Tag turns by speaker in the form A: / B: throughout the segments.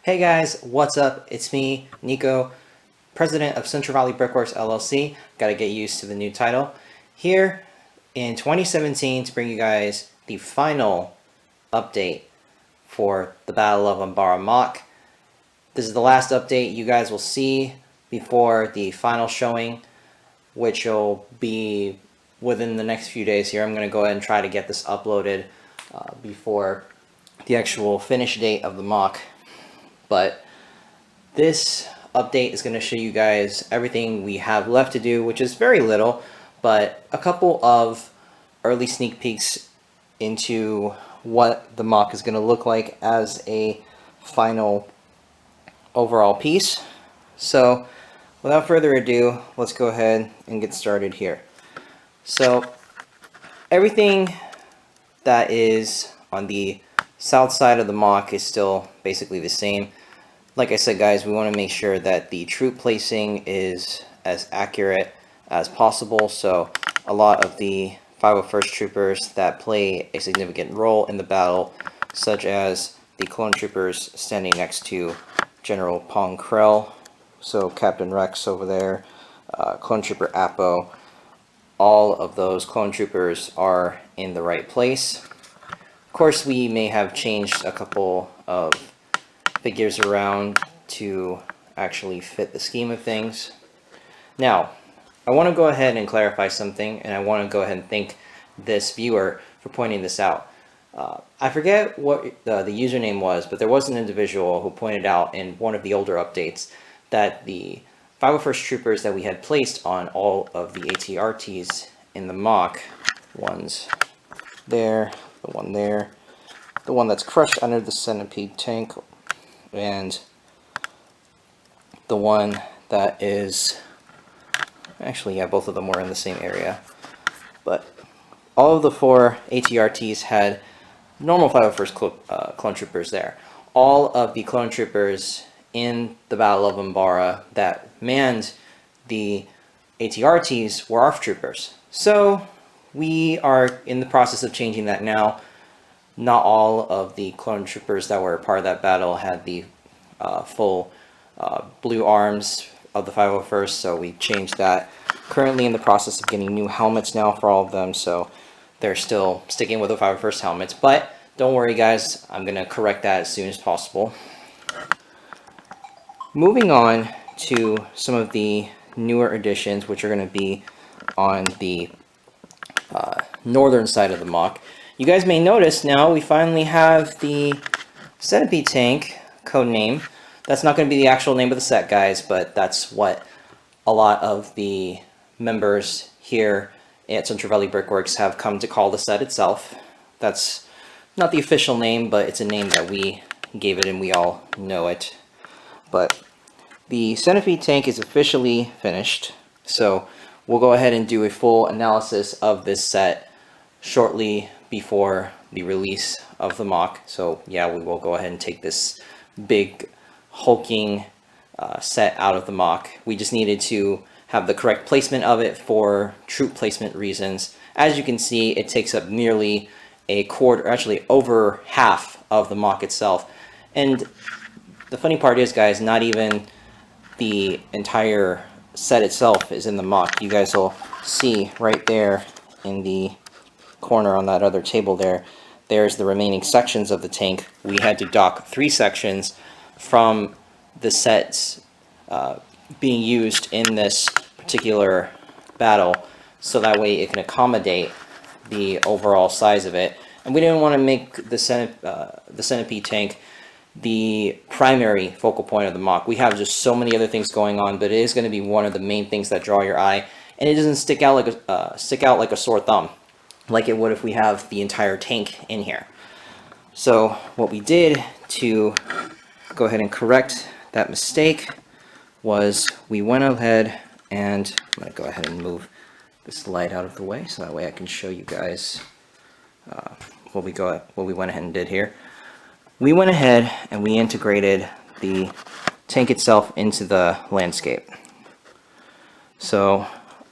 A: Hey guys, what's up? It's me, Nico, president of Central Valley Brickworks LLC. Gotta get used to the new title. Here in 2017 to bring you guys the final update for the Battle of Umbara MOC. This is the last update you guys will see before the final showing, which will be within the next few days here. I'm going to go ahead and try to get this uploaded before the actual finish date of the MOC. But this update is going to show you guys everything we have left to do, which is very little, but a couple of early sneak peeks into what the MOC is going to look like as a final overall piece. So without further ado, let's go ahead and get started here. So everything that is on the south side of the MOC is still basically the same. Like I said, guys, we want to make sure that the troop placing is as accurate as possible. So a lot of the 501st troopers that play a significant role in the battle, such as the clone troopers standing next to General Pong Krell, so Captain Rex over there, clone trooper Apo, all of those clone troopers are in the right place. Of course, we may have changed a couple of figures around to actually fit the scheme of things. Now, I want to go ahead and clarify something, and I want to go ahead and thank this viewer for pointing this out. I forget what the username was, but there was an individual who pointed out in one of the older updates that the 501st troopers that we had placed on all of the ATRTs in the MOC, ones there, the one there, the one that's crushed under the centipede tank, and the one that is actually, yeah, both of them were in the same area, but all of the four ATRTs had normal 501st clone troopers there. All of the clone troopers in the Battle of Umbara that manned the ATRTs were ARF troopers. So we are in the process of changing that now. Not all of the clone troopers that were a part of that battle had the full blue arms of the 501st, so we changed that. Currently in the process of getting new helmets now for all of them, so they're still sticking with the 501st helmets. But don't worry, guys, I'm going to correct that as soon as possible. Moving on to some of the newer additions, which are going to be on the northern side of the MOC. You guys may notice now we finally have the centipede tank codename. That's not going to be the actual name of the set, guys, but that's what a lot of the members here at Central Valley Brickworks have come to call the set itself. That's not the official name, but it's a name that we gave it and we all know it. But the centipede tank is officially finished, so we'll go ahead and do a full analysis of this set shortly before the release of the MOC. So yeah, we will go ahead and take this big hulking set out of the MOC. We just needed to have the correct placement of it for troop placement reasons. As you can see, it takes up nearly a quarter, actually over half of the MOC itself. And the funny part is, guys, not even the entire set itself is in the MOC. You guys will see right there in the corner on that other table there, there's the remaining sections of the tank. We had to dock 3 sections from the sets being used in this particular battle, so that way it can accommodate the overall size of it. And we didn't want to make the centipede tank the primary focal point of the MOC. We have just so many other things going on, but it is going to be one of the main things that draw your eye, and it doesn't stick out like a sore thumb like it would if we have the entire tank in here. So what we did to go ahead and correct that mistake was we went ahead and I'm going to go ahead and move this light out of the way so that way I can show you guys what we went ahead and did here. We went ahead and we integrated the tank itself into the landscape. So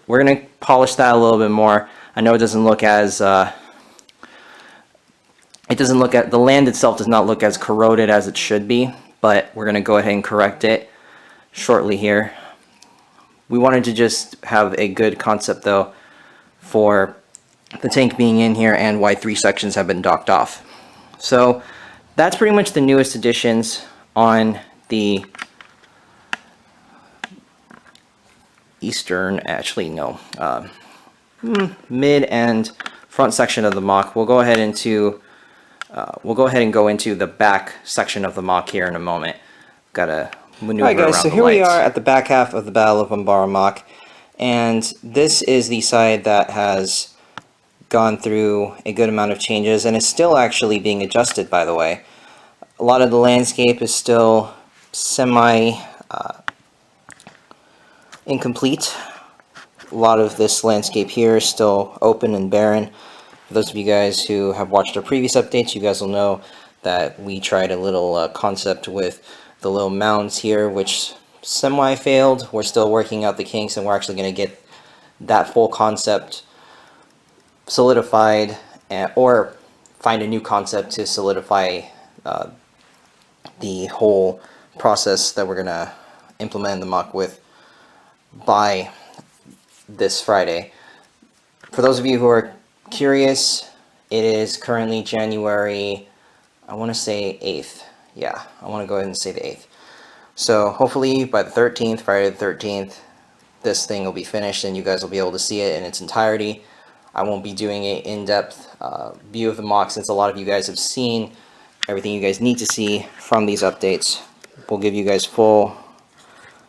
A: we're going to polish that a little bit more. I know it doesn't look as the land itself does not look as corroded as it should be, but we're going to go ahead and correct it shortly here. We wanted to just have a good concept though for the tank being in here and why 3 sections have been docked off. So that's pretty much the newest additions on the eastern, actually no, mid and front section of the MOC. We'll go ahead and go into the back section of the MOC here in a moment. Gotta maneuver around the lights. Alright guys, so here we are at the back half of the Battle of Umbara MOC, and this is the side that has gone through a good amount of changes and is still actually being adjusted, by the way. A lot of the landscape is still semi incomplete. A lot of this landscape here is still open and barren. For those of you guys who have watched our previous updates, you guys will know that we tried a little concept with the little mounds here, which semi-failed. We're still working out the kinks, and we're actually going to get that full concept solidified, or find a new concept to solidify the whole process that we're going to implement in the MOC with by this Friday. For those of you who are curious, it is currently January, I want to say 8th. Yeah, I want to go ahead and say the 8th. So hopefully by the 13th, Friday the 13th, this thing will be finished and you guys will be able to see it in its entirety. I won't be doing an in-depth view of the MOC since a lot of you guys have seen everything you guys need to see from these updates. We'll give you guys full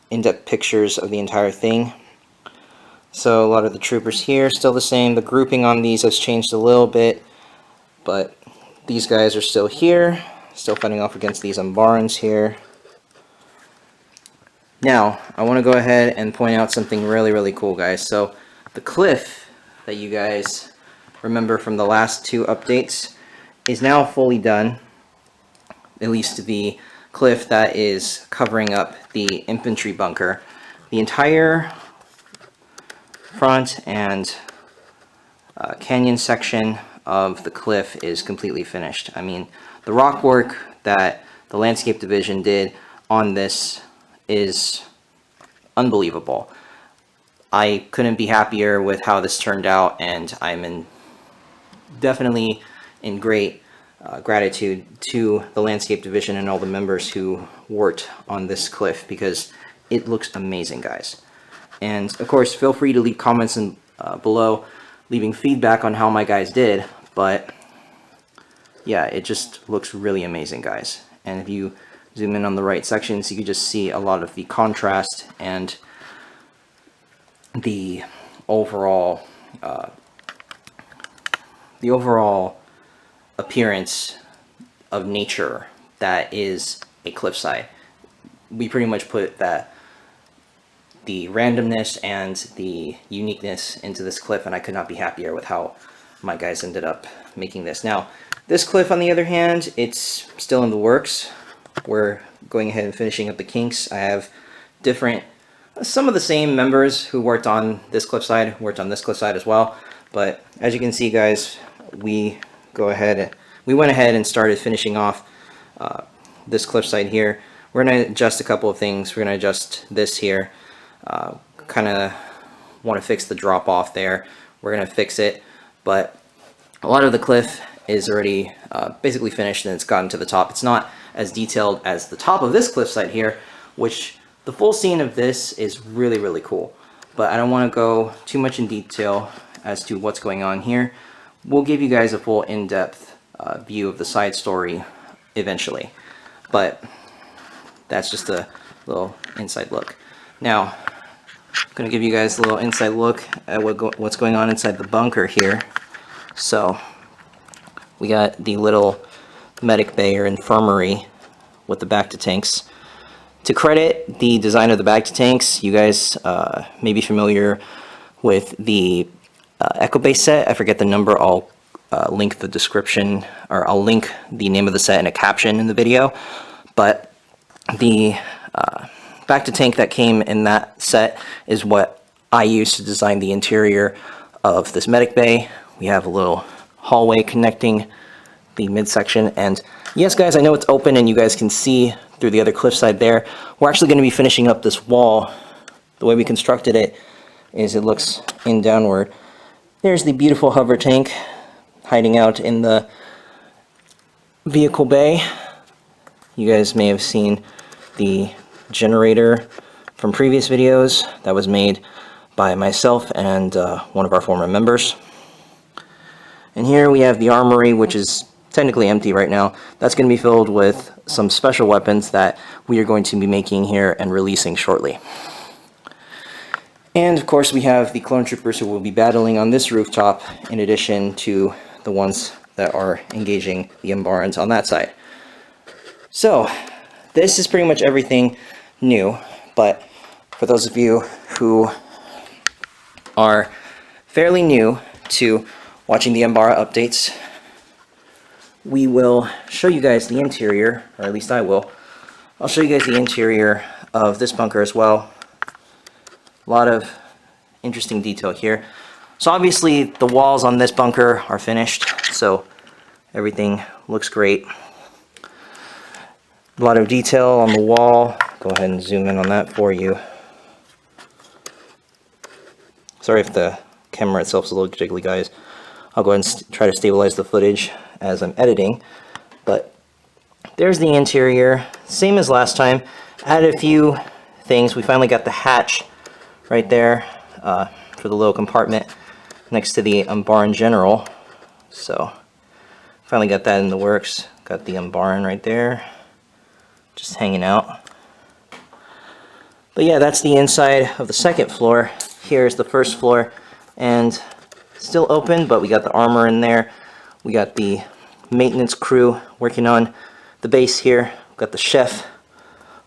A: in-depth pictures of the entire thing. So a lot of the troopers here still the same. The grouping on these has changed a little bit, but these guys are still here, still fighting off against these Umbarans here. Now, I want to go ahead and point out something really, really cool, guys. So the cliff that you guys remember from the last 2 updates is now fully done. At least the cliff that is covering up the infantry bunker. The entire front and canyon section of the cliff is completely finished. I mean, the rock work that the landscape division did on this is unbelievable. I couldn't be happier with how this turned out, and I'm definitely in great gratitude to the landscape division and all the members who worked on this cliff, because it looks amazing, guys. And of course, feel free to leave comments below, leaving feedback on how my guys did. But yeah, it just looks really amazing, guys. And if you zoom in on the right sections, you can just see a lot of the contrast and the overall appearance of nature that is a cliffside. We pretty much put the randomness and the uniqueness into this cliff, and I could not be happier with how my guys ended up making this. Now, this cliff, on the other hand, it's still in the works. We're going ahead and finishing up the kinks. I have some of the same members who worked on this cliffside, worked on this cliffside as well. But as you can see, guys, we went ahead and started finishing off this cliffside here. We're going to adjust a couple of things. We're going to adjust this here. Kind of want to fix the drop off there. We're going to fix it, but a lot of the cliff is already basically finished, and it's gotten to the top. It's not as detailed as the top of this cliffside here, which the full scene of this is really, really cool. But I don't want to go too much in detail as to what's going on here. We'll give you guys a full in-depth view of the side story eventually, but that's just a little inside look. Now, I'm going to give you guys a little inside look at what's going on inside the bunker here. So, we got the little medic bay or infirmary with the back-to-tanks. To credit the design of the back-to-tanks, you guys may be familiar with the Echo Base set. I forget the number. I'll link the description, or I'll link the name of the set in a caption in the video. But the back-to-tank that came in that set is what I used to design the interior of this medic bay. We have a little hallway connecting the midsection, and yes, guys, I know it's open and you guys can see through the other cliffside there. We're actually going to be finishing up this wall. The way we constructed it is it looks in downward. There's the beautiful hover tank hiding out in the vehicle bay. You guys may have seen the generator from previous videos that was made by myself and one of our former members. And here we have the armory, which is technically empty right now. That's going to be filled with some special weapons that we are going to be making here and releasing shortly. And of course we have the clone troopers who will be battling on this rooftop, in addition to the ones that are engaging the Umbarans on that side. So this is pretty much everything new, but for those of you who are fairly new to watching the Umbara updates, we will show you guys the interior, or at least I will. I'll show you guys the interior of this bunker as well. A lot of interesting detail here. So obviously the walls on this bunker are finished, so everything looks great. A lot of detail on the wall. Go ahead and zoom in on that for you. Sorry if the camera itself is a little jiggly, guys. I'll go ahead and try to stabilize the footage as I'm editing. But there's the interior, same as last time. Added a few things. We finally got the hatch right there for the little compartment next to the Umbaran General. So finally got that in the works. Got the Umbaran right there, just hanging out. But yeah, that's the inside of the second floor. Here's the first floor, and still open, but we got the armor in there. We got the maintenance crew working on the base here. We've got the chef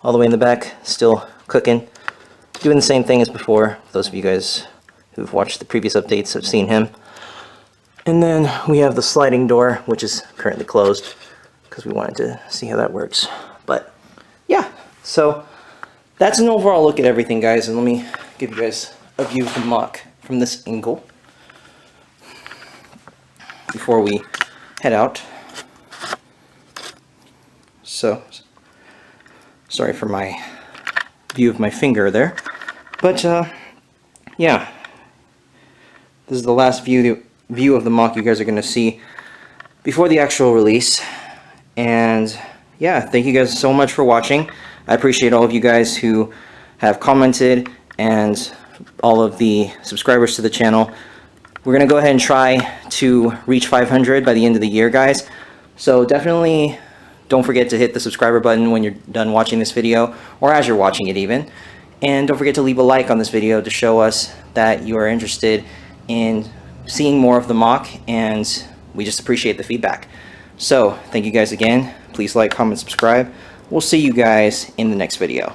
A: all the way in the back, still cooking, doing the same thing as before. Those of you guys who've watched the previous updates have seen him. And then we have the sliding door, which is currently closed because we wanted to see how that works. But yeah, so that's an overall look at everything, guys, and let me give you guys a view of the MOC from this angle before we head out. So sorry for my view of my finger there, but yeah, this is the last view of the MOC you guys are going to see before the actual release. And yeah, thank you guys so much for watching. I appreciate all of you guys who have commented and all of the subscribers to the channel. We're going to go ahead and try to reach 500 by the end of the year, guys. So definitely don't forget to hit the subscriber button when you're done watching this video, or as you're watching it even. And don't forget to leave a like on this video to show us that you are interested in seeing more of the MOC, and we just appreciate the feedback. So thank you guys again. Please like, comment, subscribe. We'll see you guys in the next video.